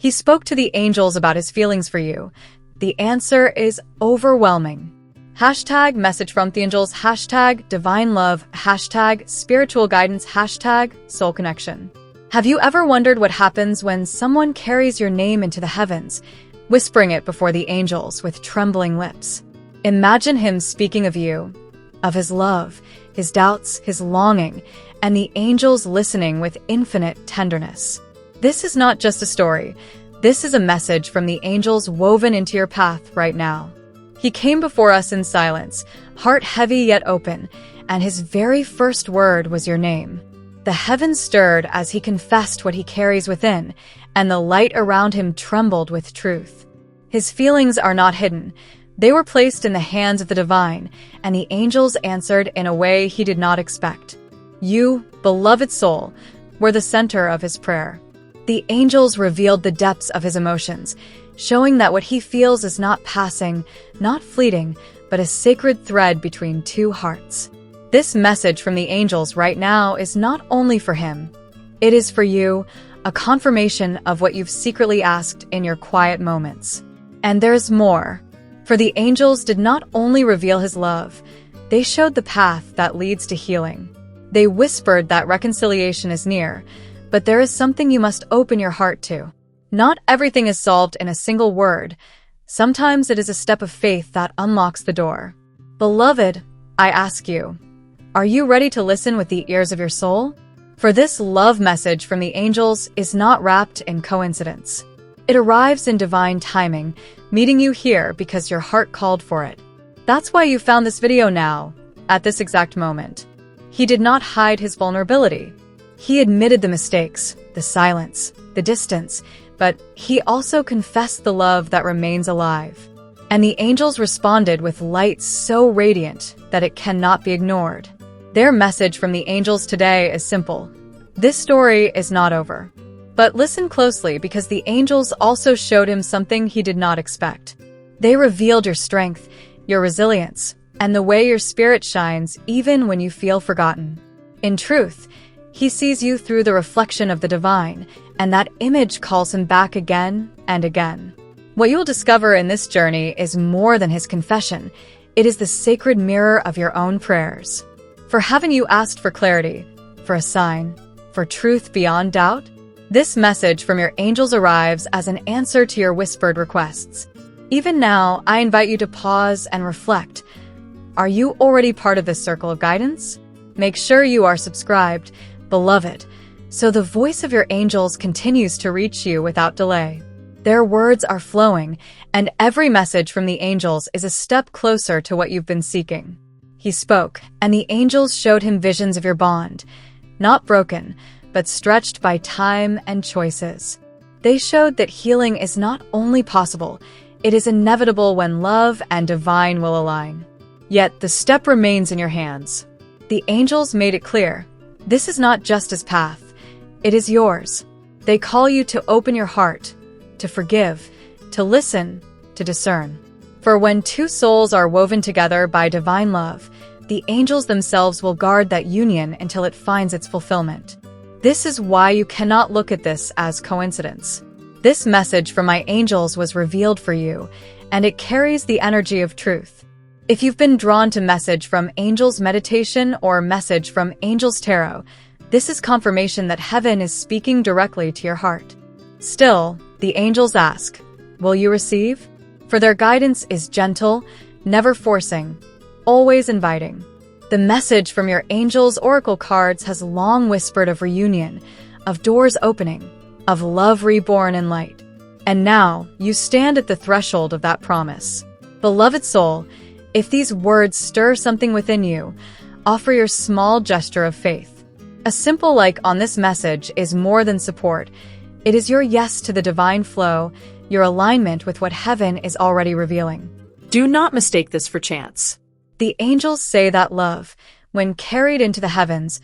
He spoke to the angels about his feelings for you. The answer is overwhelming. Hashtag message from the angels, hashtag divine love, hashtag spiritual guidance, hashtag soul connection. Have you ever wondered what happens when someone carries your name into the heavens, whispering it before the angels with trembling lips? Imagine him speaking of you, of his love, his doubts, his longing, and the angels listening with infinite tenderness. This is not just a story. This is a message from the angels woven into your path right now. He came before us in silence, heart heavy yet open, and his very first word was your name. The heavens stirred as he confessed what he carries within, and the light around him trembled with truth. His feelings are not hidden. They were placed in the hands of the divine, and the angels answered in a way he did not expect. You, beloved soul, were the center of his prayer. The angels revealed the depths of his emotions, showing that what he feels is not passing, not fleeting, but a sacred thread between two hearts. This message from the angels right now is not only for him. It is for you, a confirmation of what you've secretly asked in your quiet moments. And there's more. For the angels did not only reveal his love, they showed the path that leads to healing. They whispered that reconciliation is near, but there is something you must open your heart to. Not everything is solved in a single word. Sometimes it is a step of faith that unlocks the door. Beloved, I ask you, are you ready to listen with the ears of your soul? For this love message from the angels is not wrapped in coincidence. It arrives in divine timing, meeting you here because your heart called for it. That's why you found this video now, at this exact moment. He did not hide his vulnerability. He admitted the mistakes, the silence, the distance, but he also confessed the love that remains alive. And the angels responded with light so radiant that it cannot be ignored. Their message from the angels today is simple. This story is not over. But listen closely because the angels also showed him something he did not expect. They revealed your strength, your resilience, and the way your spirit shines even when you feel forgotten. In truth, he sees you through the reflection of the divine, and that image calls him back again and again. What you'll discover in this journey is more than his confession. It is the sacred mirror of your own prayers. For haven't you asked for clarity, for a sign, for truth beyond doubt? This message from your angels arrives as an answer to your whispered requests. Even now, I invite you to pause and reflect. Are you already part of this circle of guidance? Make sure you are subscribed, beloved, so the voice of your angels continues to reach you without delay. Their words are flowing, and every message from the angels is a step closer to what you've been seeking. He spoke, and the angels showed him visions of your bond, not broken, but stretched by time and choices. They showed that healing is not only possible, it is inevitable when love and divine will align. Yet the step remains in your hands. The angels made it clear. This is not just his path. It is yours. They call you to open your heart, to forgive, to listen, to discern. For when two souls are woven together by divine love, the angels themselves will guard that union until it finds its fulfillment. This is why you cannot look at this as coincidence. This message from my angels was revealed for you, and it carries the energy of truth. If you've been drawn to message from Angels Meditation or message from Angels Tarot, this is confirmation that heaven is speaking directly to your heart. Still, the angels ask, will you receive? For their guidance is gentle, never forcing, always inviting. The message from your angels' oracle cards has long whispered of reunion, of doors opening, of love reborn in light. And now, you stand at the threshold of that promise. Beloved soul, if these words stir something within you, offer your small gesture of faith. A simple like on this message is more than support. It is your yes to the divine flow, your alignment with what heaven is already revealing. Do not mistake this for chance. The angels say that love, when carried into the heavens,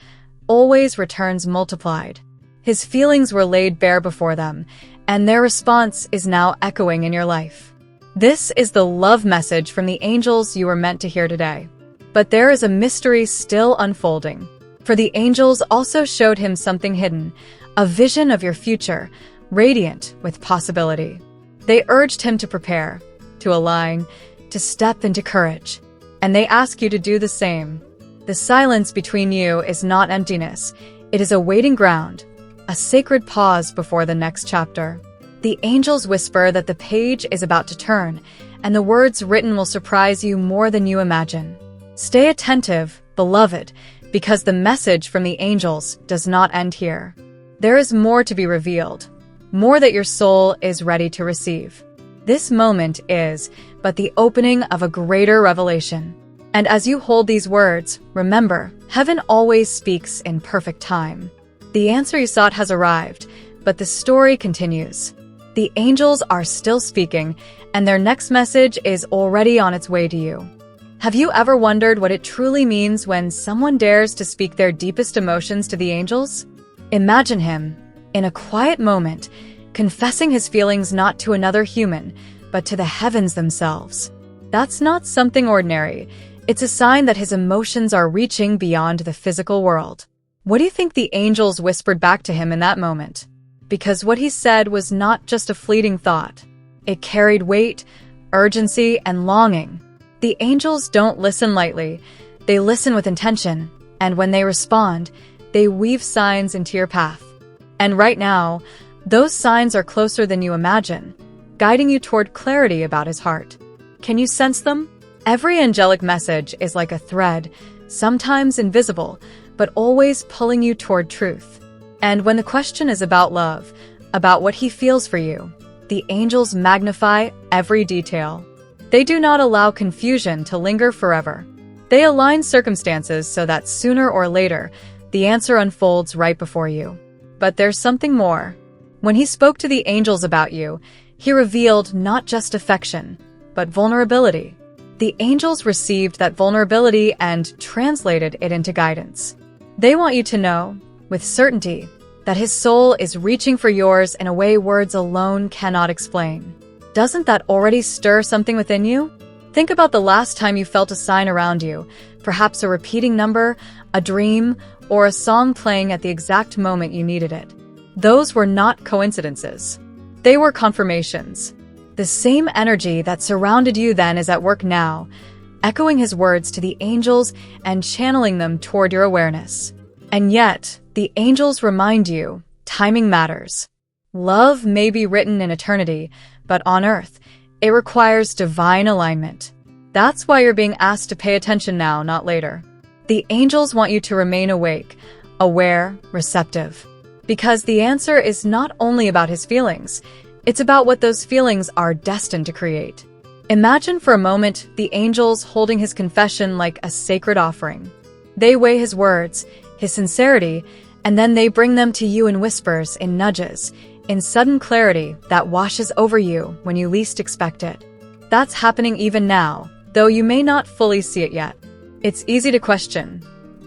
always returns multiplied. His feelings were laid bare before them, and their response is now echoing in your life. This is the love message from the angels you were meant to hear today. But there is a mystery still unfolding. For the angels also showed him something hidden, a vision of your future, radiant with possibility. They urged him to prepare, to align, to step into courage. And they ask you to do the same. The silence between you is not emptiness. It is a waiting ground, a sacred pause before the next chapter. The angels whisper that the page is about to turn, and the words written will surprise you more than you imagine. Stay attentive, beloved, because the message from the angels does not end here. There is more to be revealed, more that your soul is ready to receive. This moment is but the opening of a greater revelation. And as you hold these words, remember, heaven always speaks in perfect time. The answer you sought has arrived, but the story continues. The angels are still speaking, and their next message is already on its way to you. Have you ever wondered what it truly means when someone dares to speak their deepest emotions to the angels? Imagine him, in a quiet moment, confessing his feelings not to another human, but to the heavens themselves. That's not something ordinary. It's a sign that his emotions are reaching beyond the physical world. What do you think the angels whispered back to him in that moment? Because what he said was not just a fleeting thought. It carried weight, urgency, and longing. The angels don't listen lightly. They listen with intention, and when they respond, they weave signs into your path. And right now, those signs are closer than you imagine, guiding you toward clarity about his heart. Can you sense them? Every angelic message is like a thread, sometimes invisible, but always pulling you toward truth. And when the question is about love, about what he feels for you, the angels magnify every detail. They do not allow confusion to linger forever. They align circumstances so that sooner or later, the answer unfolds right before you. But there's something more. When he spoke to the angels about you, he revealed not just affection, but vulnerability. The angels received that vulnerability and translated it into guidance. They want you to know, with certainty, that his soul is reaching for yours in a way words alone cannot explain. Doesn't that already stir something within you? Think about the last time you felt a sign around you, perhaps a repeating number, a dream, or a song playing at the exact moment you needed it. Those were not coincidences. They were confirmations. The same energy that surrounded you then is at work now, echoing his words to the angels and channeling them toward your awareness. And yet, the angels remind you, timing matters. Love may be written in eternity, but on earth, it requires divine alignment. That's why you're being asked to pay attention now, not later. The angels want you to remain awake, aware, receptive. Because the answer is not only about his feelings, it's about what those feelings are destined to create. Imagine for a moment the angels holding his confession like a sacred offering. They weigh his words, his sincerity, and then they bring them to you in whispers, in nudges, in sudden clarity that washes over you when you least expect it. That's happening even now, though you may not fully see it yet. It's easy to question.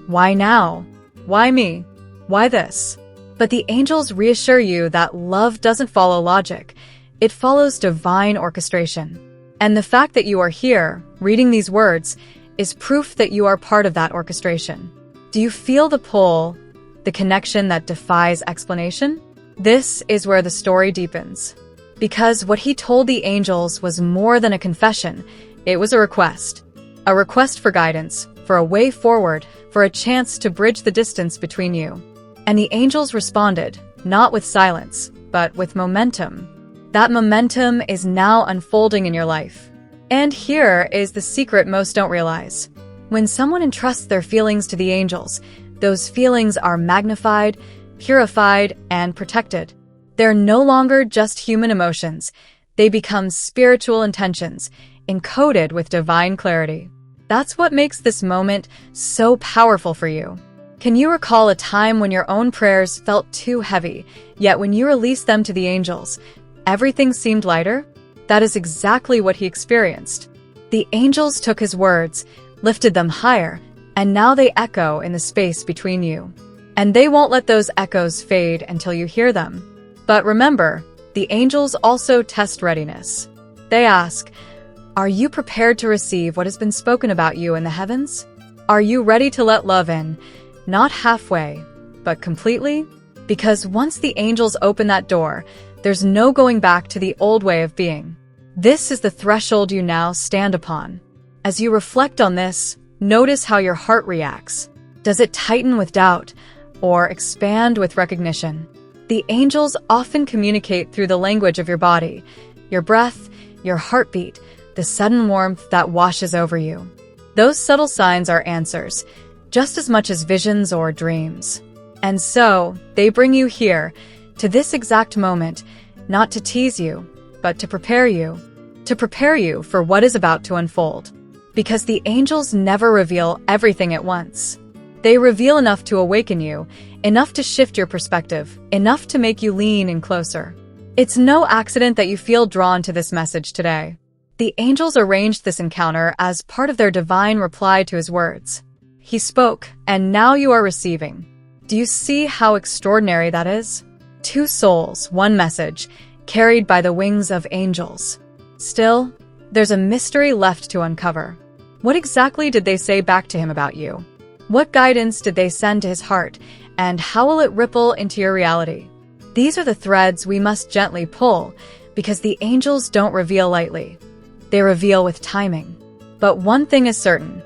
Why now? Why me? Why this? But the angels reassure you that love doesn't follow logic. It follows divine orchestration. And the fact that you are here, reading these words, is proof that you are part of that orchestration. Do you feel the pull, the connection that defies explanation? This is where the story deepens. Because what he told the angels was more than a confession, it was a request. A request for guidance, for a way forward, for a chance to bridge the distance between you. And the angels responded, not with silence, but with momentum. That momentum is now unfolding in your life. And here is the secret most don't realize. When someone entrusts their feelings to the angels, those feelings are magnified, purified, and protected. They're no longer just human emotions. They become spiritual intentions, encoded with divine clarity. That's what makes this moment so powerful for you. Can you recall a time when your own prayers felt too heavy, yet when you released them to the angels, everything seemed lighter? That is exactly what he experienced. The angels took his words, lifted them higher, and now they echo in the space between you. And they won't let those echoes fade until you hear them. But remember, the angels also test readiness. They ask, are you prepared to receive what has been spoken about you in the heavens? Are you ready to let love in? Not halfway, but completely? Because once the angels open that door, There's no going back to the old way of being. This is the threshold you now stand upon. As you reflect on this, notice how your heart reacts. Does it tighten with doubt or expand with recognition? The angels often communicate through the language of your body, your breath, your heartbeat, the sudden warmth that washes over you. Those subtle signs are answers, just as much as visions or dreams. And so, they bring you here, to this exact moment, not to tease you, but to prepare you for what is about to unfold. Because the angels never reveal everything at once. They reveal enough to awaken you, enough to shift your perspective, enough to make you lean in closer. It's no accident that you feel drawn to this message today. The angels arranged this encounter as part of their divine reply to his words. He spoke, and now you are receiving. Do you see how extraordinary that is? 2 souls, 1 message, carried by the wings of angels. Still, there's a mystery left to uncover. What exactly did they say back to him about you? What guidance did they send to his heart, and how will it ripple into your reality? These are the threads we must gently pull, because the angels don't reveal lightly. They reveal with timing. But one thing is certain.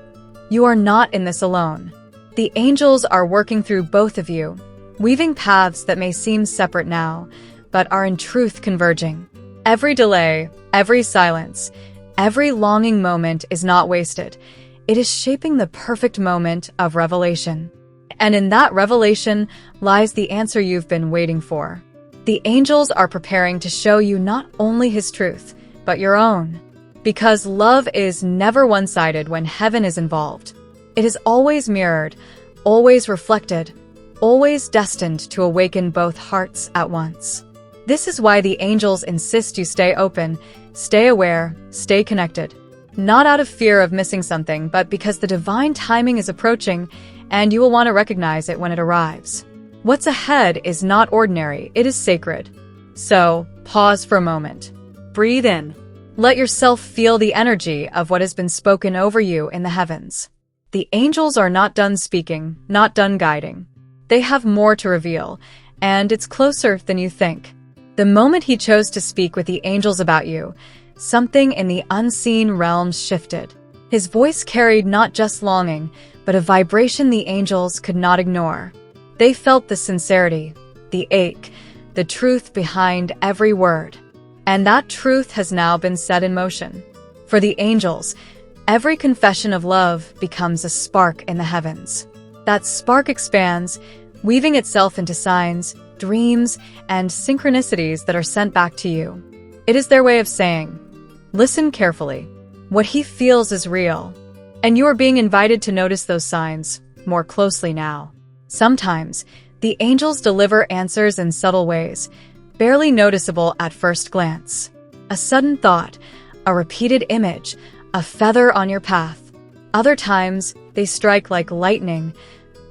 You are not in this alone. The angels are working through both of you, weaving paths that may seem separate now, but are in truth converging. Every delay, every silence, every longing moment is not wasted. It is shaping the perfect moment of revelation. And in that revelation lies the answer you've been waiting for. The angels are preparing to show you not only his truth, but your own. Because love is never one-sided when heaven is involved. It is always mirrored, always reflected, always destined to awaken both hearts at once. This is why the angels insist you stay open, stay aware, stay connected. Not out of fear of missing something, but because the divine timing is approaching and you will want to recognize it when it arrives. What's ahead is not ordinary, it is sacred. So, pause for a moment. Breathe in. Let yourself feel the energy of what has been spoken over you in the heavens. The angels are not done speaking, not done guiding. They have more to reveal, and it's closer than you think. The moment he chose to speak with the angels about you, something in the unseen realms shifted. His voice carried not just longing, but a vibration the angels could not ignore. They felt the sincerity, the ache, the truth behind every word. And that truth has now been set in motion. For the angels, every confession of love becomes a spark in the heavens. That spark expands, weaving itself into signs, dreams, and synchronicities that are sent back to you. It is their way of saying, listen carefully. What he feels is real. And you are being invited to notice those signs more closely now. Sometimes, the angels deliver answers in subtle ways, barely noticeable at first glance. A sudden thought, a repeated image, a feather on your path. Other times, they strike like lightning,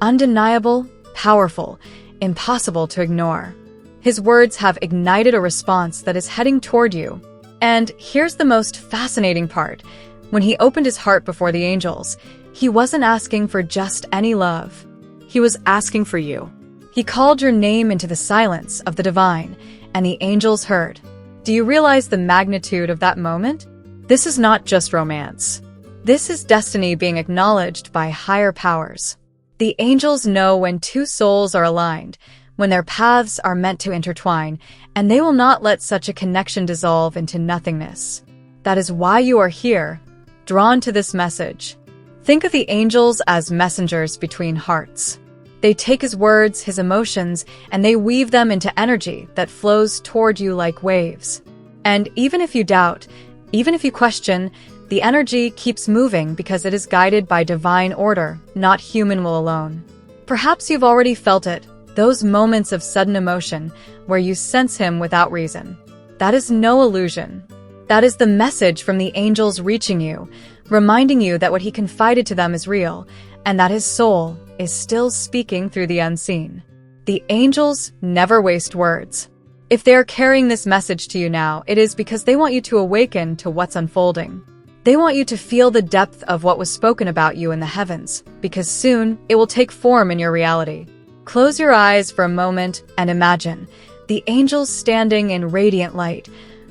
undeniable, powerful, impossible to ignore. His words have ignited a response that is heading toward you. And here's the most fascinating part. When he opened his heart before the angels, he wasn't asking for just any love. He was asking for you. He called your name into the silence of the divine, and the angels heard. Do you realize the magnitude of that moment? This is not just romance. This is destiny being acknowledged by higher powers. The angels know when 2 souls are aligned, when their paths are meant to intertwine, and they will not let such a connection dissolve into nothingness. That is why you are here, drawn to this message. Think of the angels as messengers between hearts. They take his words, his emotions, and they weave them into energy that flows toward you like waves. And even if you doubt, even if you question, the energy keeps moving because it is guided by divine order, not human will alone. Perhaps you've already felt it, those moments of sudden emotion where you sense him without reason. That is no illusion. That is the message from the angels reaching you, reminding you that what he confided to them is real, and that his soul is still speaking through the unseen. The angels never waste words. If they are carrying this message to you now, it is because they want you to awaken to what's unfolding. They want you to feel the depth of what was spoken about you in the heavens, because soon it will take form in your reality. Close your eyes for a moment and imagine. The angels standing in radiant light,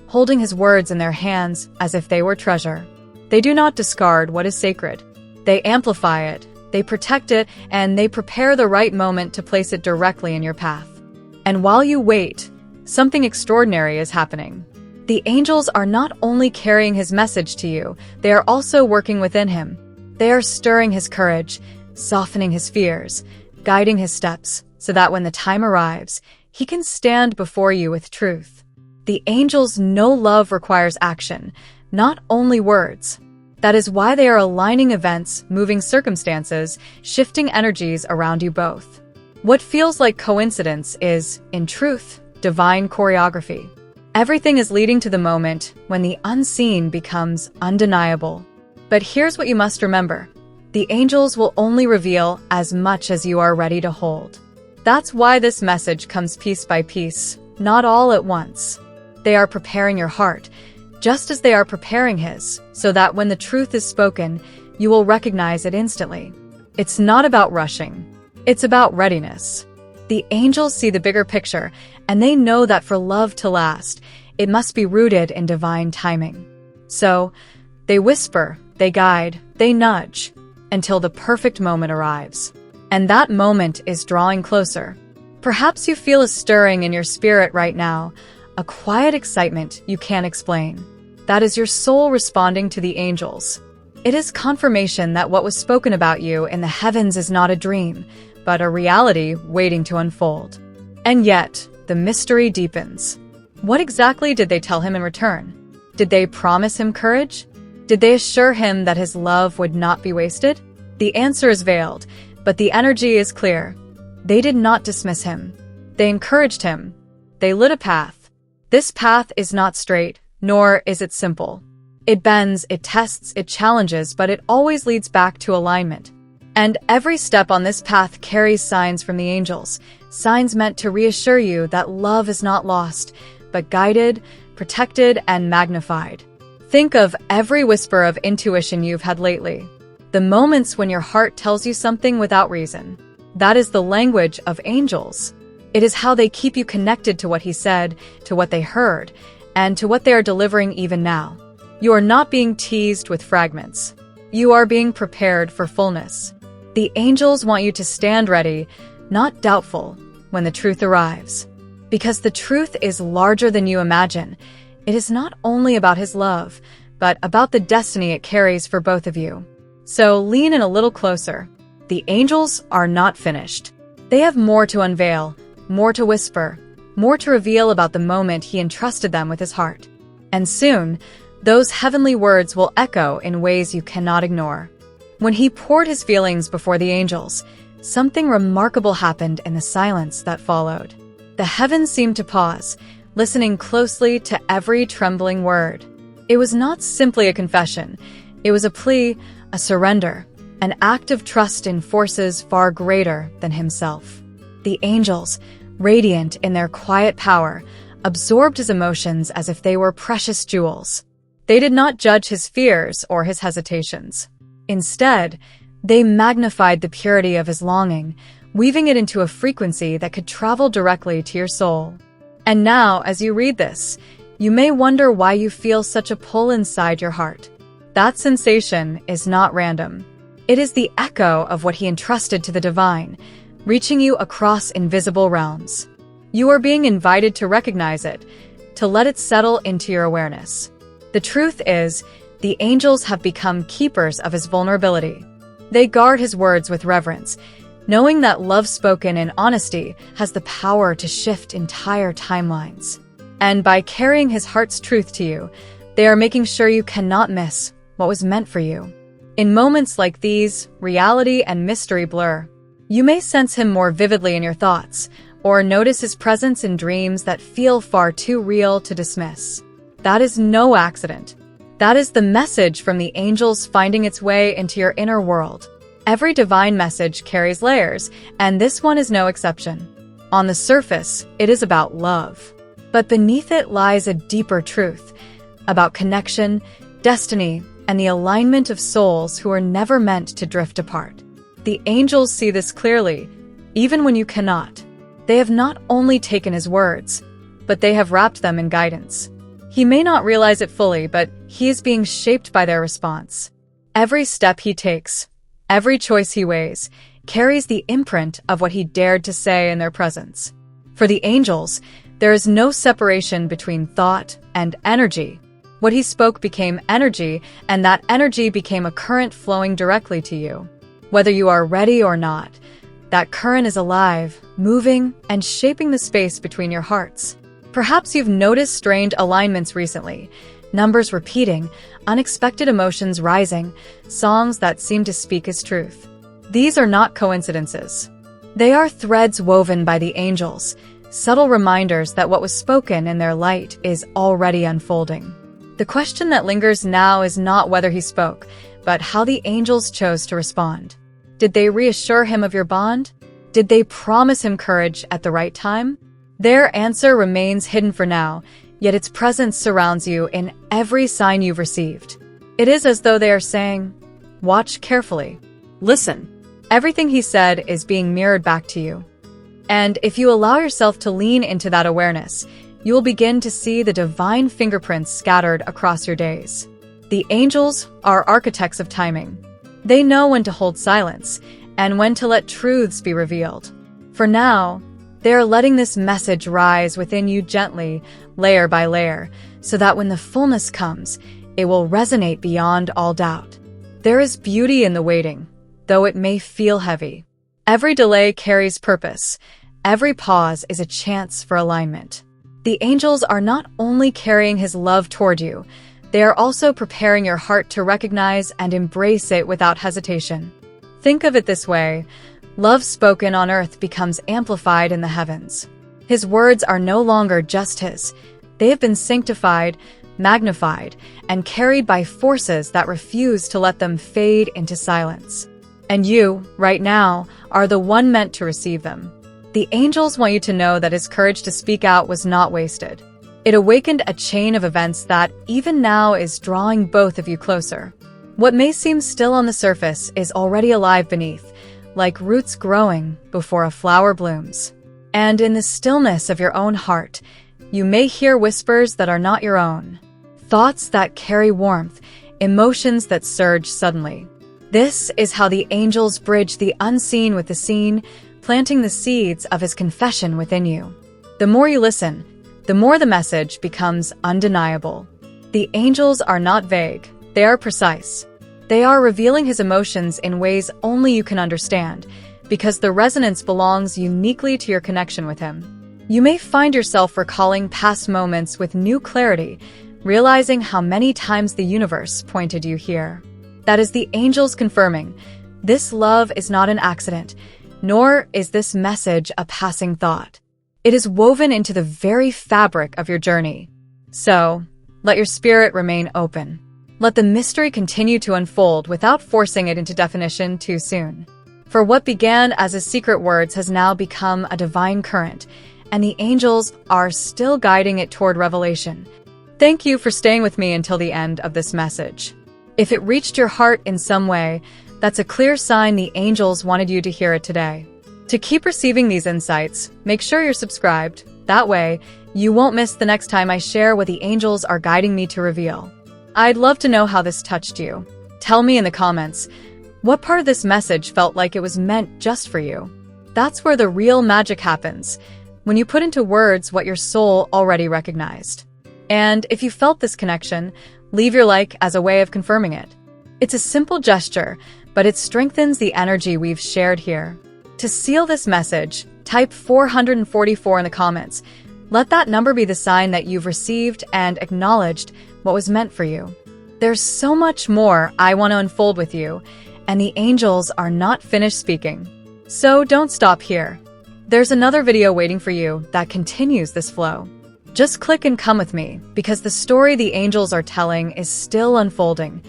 holding his words in their hands as if they were treasure. They do not discard what is sacred. They amplify it, they protect it, and they prepare the right moment to place it directly in your path. And while you wait, something extraordinary is happening. The angels are not only carrying his message to you, they are also working within him. They are stirring his courage, softening his fears, guiding his steps, so that when the time arrives, he can stand before you with truth. The angels know love requires action, not only words. That is why they are aligning events, moving circumstances, shifting energies around you both. What feels like coincidence is, in truth, divine choreography. Everything is leading to the moment when the unseen becomes undeniable. But here's what you must remember. The angels will only reveal as much as you are ready to hold. That's why this message comes piece by piece, not all at once. They are preparing your heart, just as they are preparing his, so that when the truth is spoken, you will recognize it instantly. It's not about rushing. It's about readiness. The angels see the bigger picture, and they know that for love to last, it must be rooted in divine timing. So, they whisper, they guide, they nudge, until the perfect moment arrives. And that moment is drawing closer. Perhaps you feel a stirring in your spirit right now, a quiet excitement you can't explain. That is your soul responding to the angels. It is confirmation that what was spoken about you in the heavens is not a dream, but a reality waiting to unfold. And yet, the mystery deepens. What exactly did they tell him in return? Did they promise him courage? Did they assure him that his love would not be wasted? The answer is veiled, but the energy is clear. They did not dismiss him. They encouraged him. They lit a path. This path is not straight, nor is it simple. It bends, it tests, it challenges, but it always leads back to alignment. And every step on this path carries signs from the angels, signs meant to reassure you that love is not lost, but guided, protected, and magnified. Think of every whisper of intuition you've had lately. The moments when your heart tells you something without reason. That is the language of angels. It is how they keep you connected to what he said, to what they heard, and to what they are delivering even now. You are not being teased with fragments. You are being prepared for fullness. The angels want you to stand ready, not doubtful, when the truth arrives. Because the truth is larger than you imagine. It is not only about his love, but about the destiny it carries for both of you. So lean in a little closer. The angels are not finished. They have more to unveil, more to whisper, more to reveal about the moment he entrusted them with his heart. And soon, those heavenly words will echo in ways you cannot ignore. When he poured his feelings before the angels, something remarkable happened in the silence that followed. The heavens seemed to pause, listening closely to every trembling word. It was not simply a confession. It was a plea, a surrender, an act of trust in forces far greater than himself. The angels, radiant in their quiet power, absorbed his emotions as if they were precious jewels. They did not judge his fears or his hesitations. Instead, they magnified the purity of his longing, weaving it into a frequency that could travel directly to your soul. And now, as you read this, you may wonder why you feel such a pull inside your heart. That sensation is not random. It is the echo of what he entrusted to the divine, reaching you across invisible realms. You are being invited to recognize it, to let it settle into your awareness. The truth is, the angels have become keepers of his vulnerability. They guard his words with reverence, knowing that love spoken in honesty has the power to shift entire timelines. And by carrying his heart's truth to you, they are making sure you cannot miss what was meant for you. In moments like these, reality and mystery blur. You may sense him more vividly in your thoughts, or notice his presence in dreams that feel far too real to dismiss. That is no accident. That is the message from the angels finding its way into your inner world. Every divine message carries layers, and this one is no exception. On the surface, it is about love. But beneath it lies a deeper truth, about connection, destiny, and the alignment of souls who are never meant to drift apart. The angels see this clearly, even when you cannot. They have not only taken his words, but they have wrapped them in guidance. He may not realize it fully, but he is being shaped by their response. Every step he takes, every choice he weighs, carries the imprint of what he dared to say in their presence. For the angels, there is no separation between thought and energy. What he spoke became energy, and that energy became a current flowing directly to you. Whether you are ready or not, that current is alive, moving, and shaping the space between your hearts. Perhaps you've noticed strange alignments recently, numbers repeating, unexpected emotions rising, songs that seem to speak his truth. These are not coincidences. They are threads woven by the angels, subtle reminders that what was spoken in their light is already unfolding. The question that lingers now is not whether he spoke, but how the angels chose to respond. Did they reassure him of your bond? Did they promise him courage at the right time? Their answer remains hidden for now, yet its presence surrounds you in every sign you've received. It is as though they are saying, watch carefully. Listen. Everything he said is being mirrored back to you. And if you allow yourself to lean into that awareness, you will begin to see the divine fingerprints scattered across your days. The angels are architects of timing. They know when to hold silence and when to let truths be revealed. For now, they are letting this message rise within you gently, layer by layer, so that when the fullness comes, it will resonate beyond all doubt. There is beauty in the waiting, though it may feel heavy. Every delay carries purpose. Every pause is a chance for alignment. The angels are not only carrying his love toward you, they are also preparing your heart to recognize and embrace it without hesitation. Think of it this way. Love spoken on earth becomes amplified in the heavens. His words are no longer just his. They have been sanctified, magnified, and carried by forces that refuse to let them fade into silence. And you, right now, are the one meant to receive them. The angels want you to know that his courage to speak out was not wasted. It awakened a chain of events that, even now, is drawing both of you closer. What may seem still on the surface is already alive beneath, like roots growing before a flower blooms. And in the stillness of your own heart, you may hear whispers that are not your own, thoughts that carry warmth, emotions that surge suddenly. This is how the angels bridge the unseen with the seen, planting the seeds of his confession within you. The more you listen, the more the message becomes undeniable. The angels are not vague, they are precise. They are revealing his emotions in ways only you can understand, because the resonance belongs uniquely to your connection with him. You may find yourself recalling past moments with new clarity, realizing how many times the universe pointed you here. That is the angels confirming, this love is not an accident, nor is this message a passing thought. It is woven into the very fabric of your journey. So, let your spirit remain open. Let the mystery continue to unfold without forcing it into definition too soon. For what began as a secret words has now become a divine current, and the angels are still guiding it toward revelation. Thank you for staying with me until the end of this message. If it reached your heart in some way, that's a clear sign the angels wanted you to hear it today. To keep receiving these insights, make sure you're subscribed. That way, you won't miss the next time I share what the angels are guiding me to reveal. I'd love to know how this touched you. Tell me in the comments, what part of this message felt like it was meant just for you? That's where the real magic happens, when you put into words what your soul already recognized. And if you felt this connection, leave your like as a way of confirming it. It's a simple gesture, but it strengthens the energy we've shared here. To seal this message, type 444 in the comments. Let that number be the sign that you've received and acknowledged what was meant for you. There's so much more I want to unfold with you, and the angels are not finished speaking. So don't stop here. There's another video waiting for you that continues this flow. Just click and come with me, because the story the angels are telling is still unfolding.